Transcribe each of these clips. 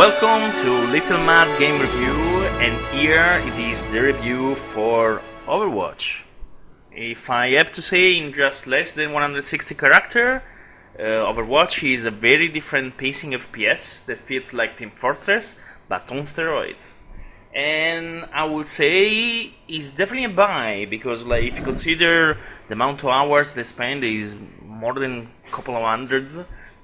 Welcome to Little Mad Game Review, and here it is the review for Overwatch. If I have to say in just less than 160 characters, Overwatch is a very different pacing FPS that feels like Team Fortress, but on steroids. And I would say it's definitely a buy, because if you consider the amount of hours they spend is more than a couple of hundreds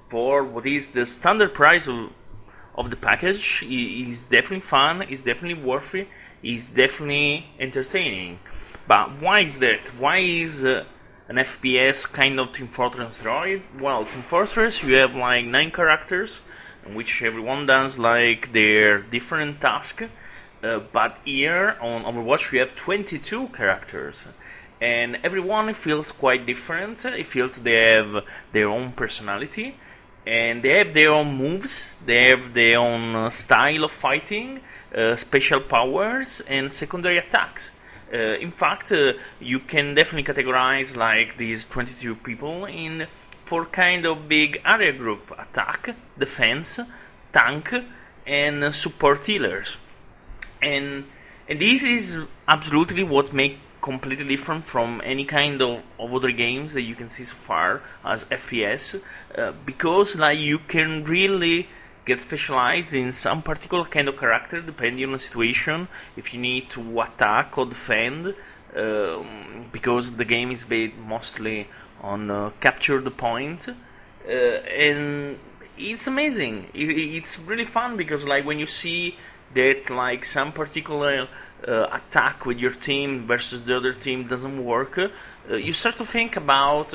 for what is the standard price of the package. Is definitely fun, is definitely worth it, is definitely entertaining. But why is that? Why is an FPS kind of Team Fortress steroid? Well, Team Fortress, you have 9 characters, in which everyone does their different task. But here on Overwatch you have 22 characters, and everyone feels quite different. It feels they have their own personality, and they have their own moves, they have their own style of fighting, special powers and secondary attacks. In fact, you can definitely categorize these 22 people in 4 kind of big area group: attack, defense, tank, and support healers. And this is absolutely what makes completely different from any kind of other games that you can see so far as FPS, because you can really get specialized in some particular kind of character depending on the situation, if you need to attack or defend, because the game is based mostly on capture the point, and it's amazing. It's really fun because when you see that some particular attack with your team versus the other team doesn't work, you start to think about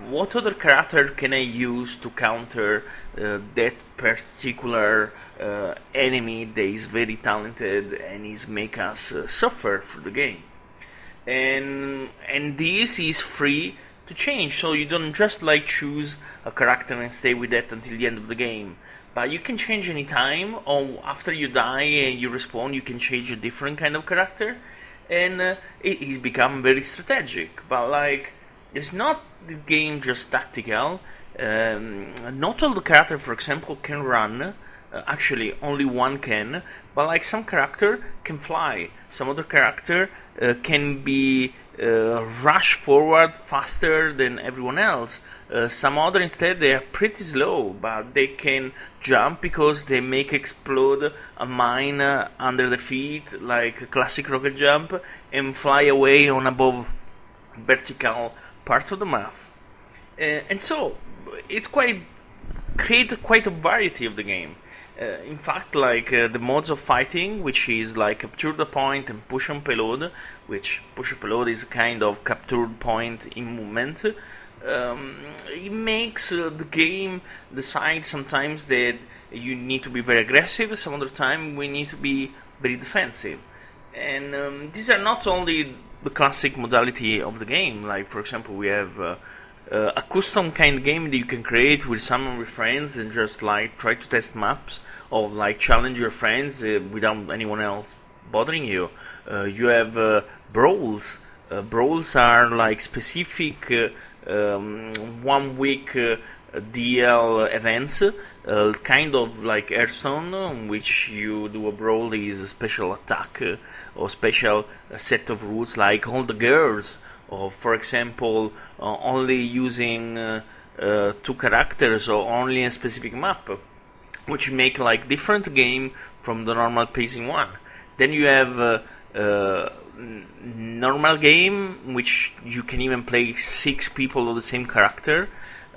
what other character can I use to counter that particular enemy that is very talented and is make us suffer for the game. And this is free to change, so you don't just choose a character and stay with that until the end of the game. But you can change any time, or after you die and you respawn, you can change a different kind of character, and it has become very strategic. But it's not the game just tactical. Not all the characters, for example, can run. Actually, only one can. But some character can fly. Some other character can be rush forward faster than everyone else. Some other instead they are pretty slow, but they can jump because they make explode a mine under the feet, like a classic rocket jump, and fly away on above vertical parts of the map. And so it's create quite a variety of the game. In fact, the modes of fighting, which is capture the point and push on payload, which push on payload is a kind of captured point in movement. It makes the game decide sometimes that you need to be very aggressive, some other time we need to be very defensive. And these are not only the classic modality of the game. For example, we have a custom kind of game that you can create with some of your friends and just try to test maps, or challenge your friends without anyone else bothering you. You have brawls. Brawls are specific 1 week DL events, kind of like Hearthstone, in which you do a brawl is a special attack or special set of rules, like all the girls, or for example only using 2 characters or only a specific map, which make different game from the normal pacing one. Then you have normal game, which you can even play 6 people of the same character,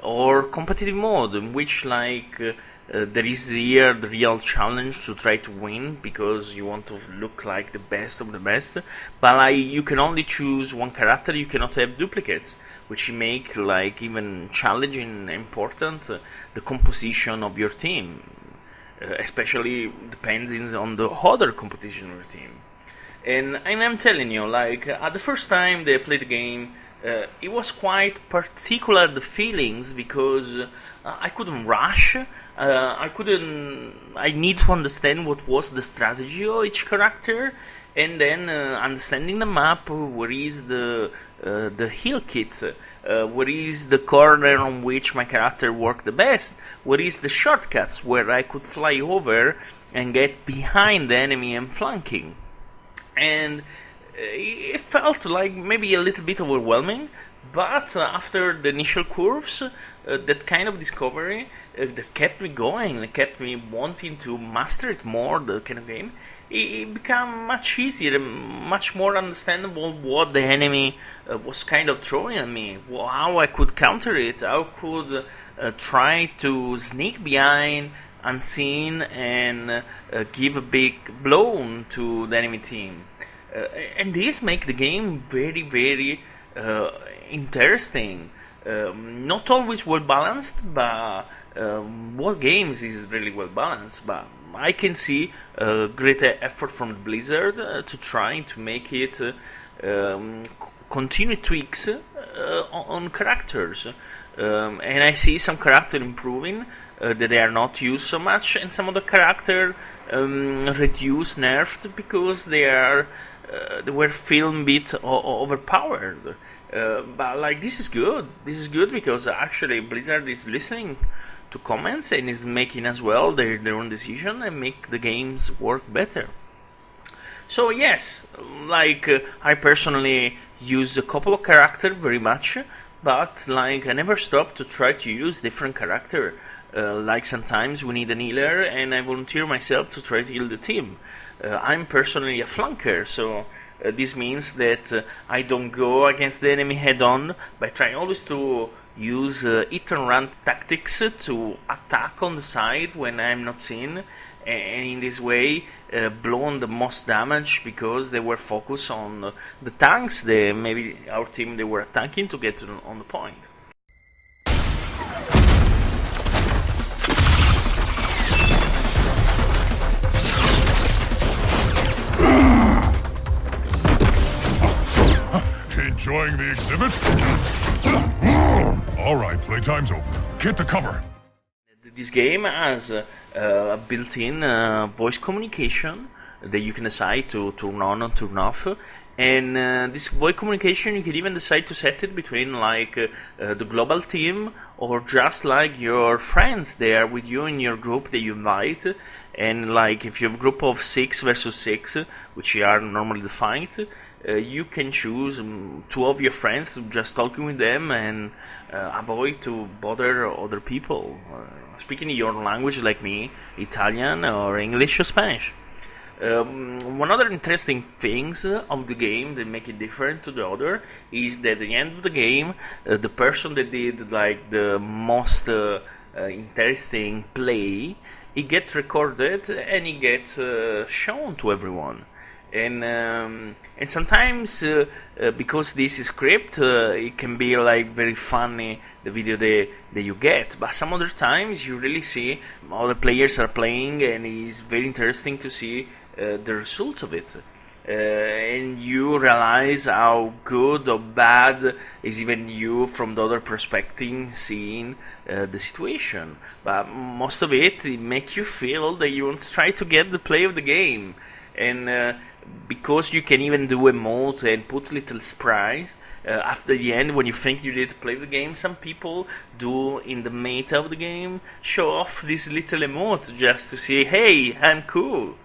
or competitive mode, in which there is here the real challenge to try to win, because you want to look like the best of the best. But you can only choose one character, you cannot have duplicates, which make even challenging and important the composition of your team, especially depending on the other competition of your team. And I'm telling you, at the first time they played the game, it was quite particular, the feelings, because I couldn't rush. I need to understand what was the strategy of each character, and then understanding the map, where is the heal kit, where is the corner on which my character worked the best, where is the shortcuts where I could fly over and get behind the enemy and flanking. And it felt like maybe a little bit overwhelming, but after the initial curves, that kind of discovery that kept me going, that kept me wanting to master it more, the kind of game, it became much easier and much more understandable what the enemy was kind of throwing at me, how I could counter it, how I could try to sneak behind unseen and give a big blow to the enemy team. And this make the game very, very interesting. Not always well balanced, but War Games is really well balanced. But I can see great effort from Blizzard to try to make it continue tweaks on characters. And I see some character improving that they are not used so much, and some of the character reduced, nerfed because they were feeling a bit overpowered. But like this is good. This is good because actually Blizzard is listening to comments and is making as well their own decision and make the games work better. So yes, like I personally use a couple of characters very much, but like I never stop to try to use different character. Like sometimes we need an healer and I volunteer myself to try to heal the team. I'm personally a flanker, so this means that I don't go against the enemy head on, but try always to use hit and run tactics to attack on the side when I'm not seen, and in this way blown the most damage because they were focused on the tanks maybe our team they were attacking to get on the point. Enjoying the exhibit? All right, playtime's over. Get to cover. This game has a built-in voice communication that you can decide to turn on or turn off. And this voice communication, you can even decide to set it between like the global team or just like your friends there with you in your group that you invite. And like if you have a group of 6 versus 6, which are normally the fight, you can choose 2 of your friends to just talking with them and avoid to bother other people speaking your language like me, Italian or English or Spanish. One other interesting things of the game that make it different to the other is that at the end of the game, the person that did like the most interesting play, it gets recorded and it gets shown to everyone. And sometimes because this is script, it can be like very funny the video that you get, but some other times you really see other players are playing and it's very interesting to see the result of it, and you realize how good or bad is even you from the other perspective seeing the situation. But most of it makes you feel that you want to try to get the play of the game. And because you can even do emote and put little surprise after the end when you think you did play the game, some people do in the meta of the game show off this little emote just to say, hey, I'm cool.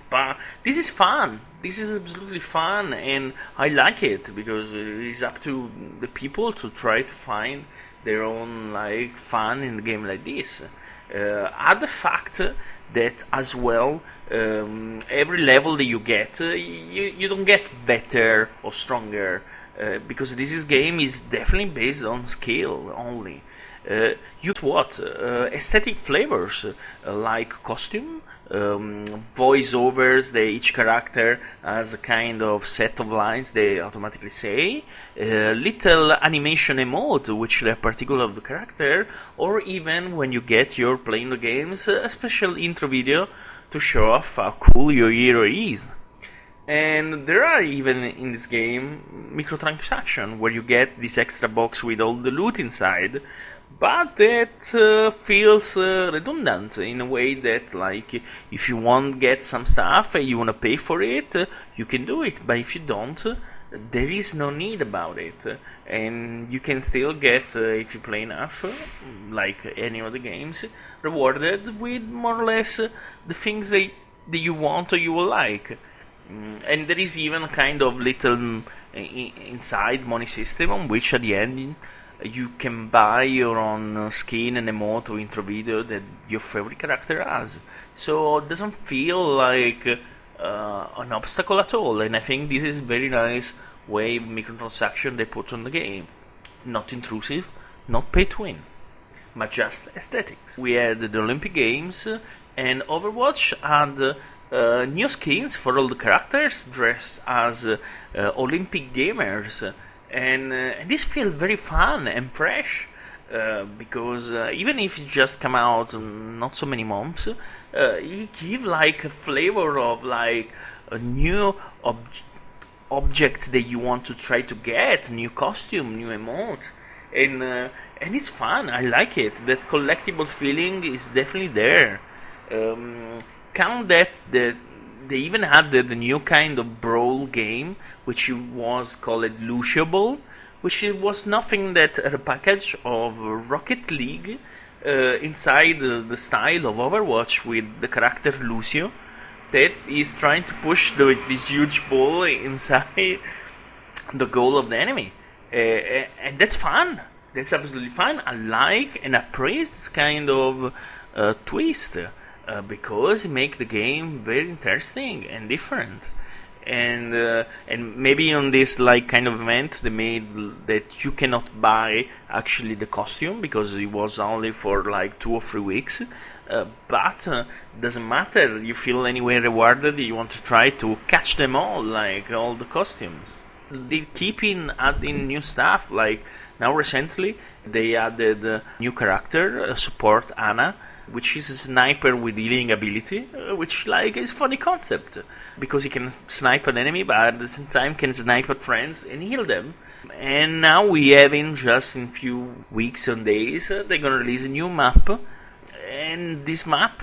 But this is fun. This is absolutely fun, and I like it because it's up to the people to try to find their own like fun in a game like this. Add the fact that as well, every level that you get, you don't get better or stronger because this game is definitely based on skill only. You what aesthetic flavors like costume, voiceovers. Each character has a kind of set of lines they automatically say, little animation emote which are particular of the character, or even when you get your playing the games, a special intro video to show off how cool your hero is. And there are even in this game microtransactions where you get this extra box with all the loot inside, but it feels redundant in a way that like if you want to get some stuff and you want to pay for it, you can do it, but if you don't, there is no need about it, and you can still get if you play enough like any other games, rewarded with more or less the things that you want or you will like. And there is even a kind of little inside money system on which at the end you can buy your own skin and emote or intro video that your favorite character has. So it doesn't feel like an obstacle at all, and I think this is very nice way of microtransaction they put on the game. Not intrusive, not pay to win, but just aesthetics. We had the Olympic Games, and Overwatch had new skins for all the characters dressed as Olympic gamers, and this feels very fun and fresh, because even if it just come out not so many months, it give like a flavor of like a new object that you want to try to get, new costume, new emote, and it's fun. I like it. That collectible feeling is definitely there. Count that they even had the new kind of brawl game, which was called Lucio Ball, which was nothing that a package of Rocket League inside the style of Overwatch with the character Lucio that is trying to push this huge ball inside the goal of the enemy, and that's fun. That's absolutely fun. I like and I praise this kind of twist, because it makes the game very interesting and different. And maybe on this like kind of event they made that you cannot buy actually the costume because it was only for like 2 or 3 weeks, but doesn't matter. You feel anyway rewarded. You want to try to catch them all, like all the costumes. They keep adding new stuff. Like now recently they added a new character, support Anna, which is a sniper with healing ability, which like is funny concept because he can snipe an enemy, but at the same time can snipe at friends and heal them. And now we have in just in few weeks and days they're gonna release a new map, and this map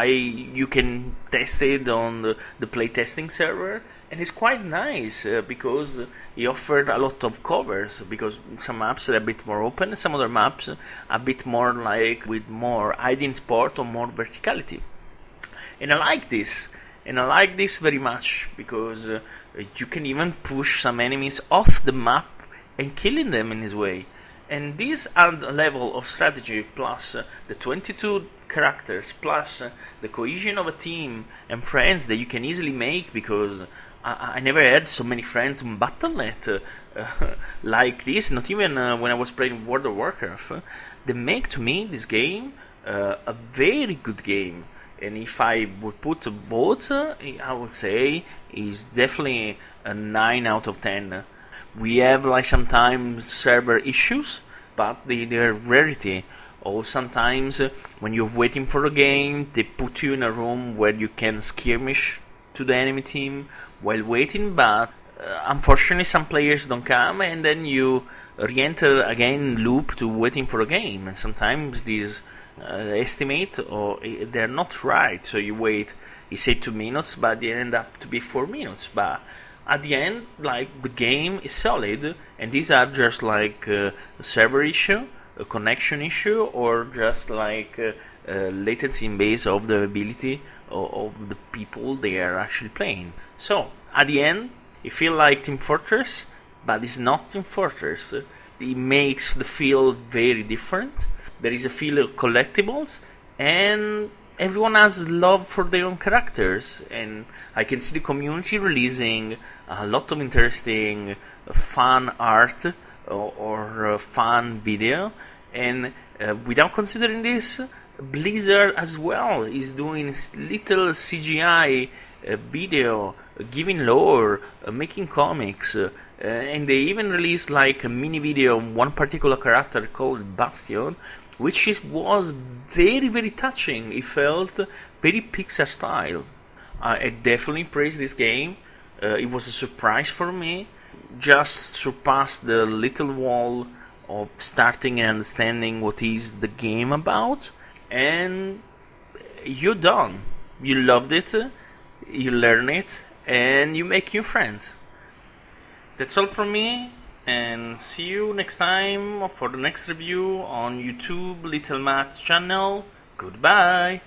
you can test it on the playtesting server, and it's quite nice because he offered a lot of covers, because some maps are a bit more open, some other maps are a bit more like with more hiding spot or more verticality. And I like this, very much, because you can even push some enemies off the map and killing them in this way. And this add a level of strategy, plus the 22 characters, plus the cohesion of a team and friends that you can easily make, because I never had so many friends in Battle.net like this, not even when I was playing World of Warcraft. They make to me this game a very good game. And if I would put both, I would say is definitely a 9 out of 10. We have like sometimes server issues, but they're rarity. Or sometimes when you're waiting for a game, they put you in a room where you can skirmish to the enemy team while waiting, but unfortunately some players don't come, and then you re-enter again loop to waiting for a game, and sometimes these estimate or they're not right, so you wait, you say 2 minutes, but they end up to be 4 minutes. But at the end, like, the game is solid, and these are just like a server issue, a connection issue, or just like latency in base of the ability of the people they are actually playing. So at the end, it feels like Team Fortress, but it's not Team Fortress. It makes the feel very different. There is a feel of collectibles, and everyone has love for their own characters, and I can see the community releasing a lot of interesting fan art or fan video, and without considering this, Blizzard as well is doing little CGI video, giving lore, making comics, and they even released like a mini video on one particular character called Bastion, which was very, very touching. It felt very Pixar style. I definitely praise this game. It was a surprise for me. Just surpassed the little wall of starting and understanding what is the game about. And you're done. You loved it, you learn it, and you make new friends. That's all from me, and see you next time for the next review on YouTube Little Matt channel. Goodbye.